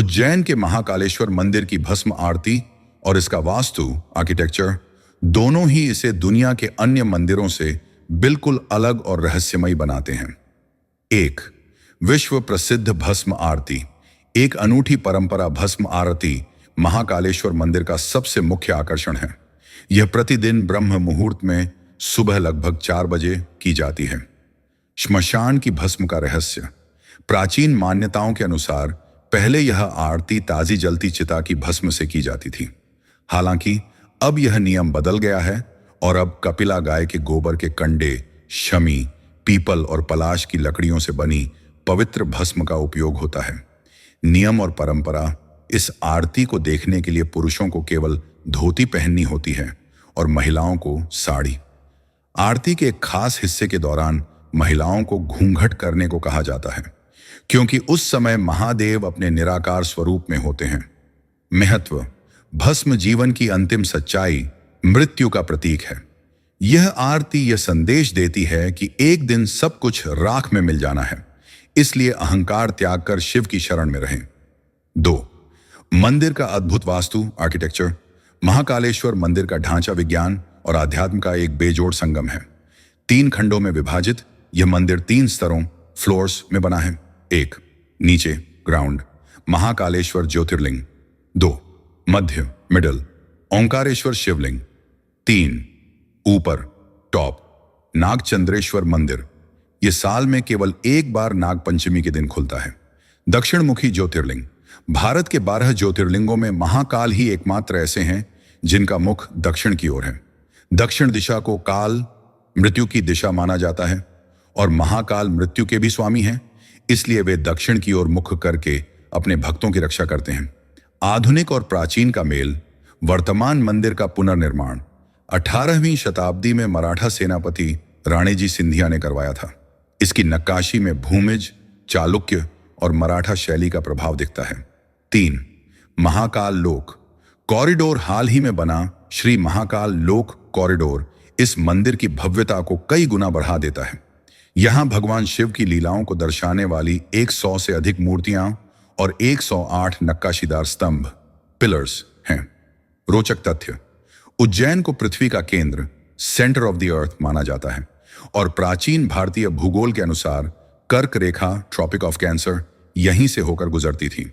उज्जैन के महाकालेश्वर मंदिर की भस्म आरती और इसका वास्तु आर्किटेक्चर दोनों ही इसे दुनिया के अन्य मंदिरों से बिल्कुल अलग और रहस्यमयी बनाते हैं। एक, विश्व प्रसिद्ध भस्म आरती। एक अनूठी परंपरा भस्म आरती महाकालेश्वर मंदिर का सबसे मुख्य आकर्षण है। यह प्रतिदिन ब्रह्म मुहूर्त में सुबह लगभग 4 बजे की जाती है। श्मशान की भस्म का रहस्य। प्राचीन मान्यताओं के अनुसार पहले यह आरती ताजी जलती चिता की भस्म से की जाती थी। हालांकि अब यह नियम बदल गया है और अब कपिला गाय के गोबर के कंडे, शमी, पीपल और पलाश की लकड़ियों से बनी पवित्र भस्म का उपयोग होता है। नियम और परंपरा। इस आरती को देखने के लिए पुरुषों को केवल धोती पहननी होती है और महिलाओं को साड़ी। आरती के एक खास हिस्से के दौरान महिलाओं को घूंघट करने को कहा जाता है, क्योंकि उस समय महादेव अपने निराकार स्वरूप में होते हैं। महत्व। भस्म जीवन की अंतिम सच्चाई, मृत्यु का प्रतीक है। यह आरती यह संदेश देती है कि एक दिन सब कुछ राख में मिल जाना है, इसलिए अहंकार त्याग कर शिव की शरण में रहें। 2, मंदिर का अद्भुत वास्तु आर्किटेक्चर। महाकालेश्वर मंदिर का ढांचा विज्ञान और आध्यात्म का एक बेजोड़ संगम है। 3 खंडों में विभाजित यह मंदिर 3 स्तरों फ्लोर्स में बना है। 1, नीचे ग्राउंड, महाकालेश्वर ज्योतिर्लिंग। 2, मध्य मिडल, ओंकारेश्वर शिवलिंग। 3, ऊपर टॉप, नागचंद्रेश्वर मंदिर। यह साल में केवल एक बार नागपंचमी के दिन खुलता है। दक्षिण मुखी ज्योतिर्लिंग। भारत के 12 ज्योतिर्लिंगों में महाकाल ही एकमात्र ऐसे हैं जिनका मुख दक्षिण की ओर है। दक्षिण दिशा को काल, मृत्यु की दिशा माना जाता है और महाकाल मृत्यु के भी स्वामी हैं, इसलिए वे दक्षिण की ओर मुख करके अपने भक्तों की रक्षा करते हैं। आधुनिक और प्राचीन का मेल। वर्तमान मंदिर का पुनर्निर्माण 18वीं शताब्दी में मराठा सेनापति राणेजी सिंधिया ने करवाया था। इसकी नक्काशी में भूमिज, चालुक्य और मराठा शैली का प्रभाव दिखता है। 3, महाकाल लोक कॉरिडोर। हाल ही में बना श्री महाकाल लोक कॉरिडोर इस मंदिर की भव्यता को कई गुना बढ़ा देता है। यहां भगवान शिव की लीलाओं को दर्शाने वाली 100 से अधिक मूर्तियां और 108 नक्काशीदार स्तंभ पिलर्स हैं। रोचक तथ्य। उज्जैन को पृथ्वी का केंद्र, सेंटर ऑफ द अर्थ माना जाता है और प्राचीन भारतीय भूगोल के अनुसार कर्क रेखा, ट्रॉपिक ऑफ कैंसर, यहीं से होकर गुजरती थी।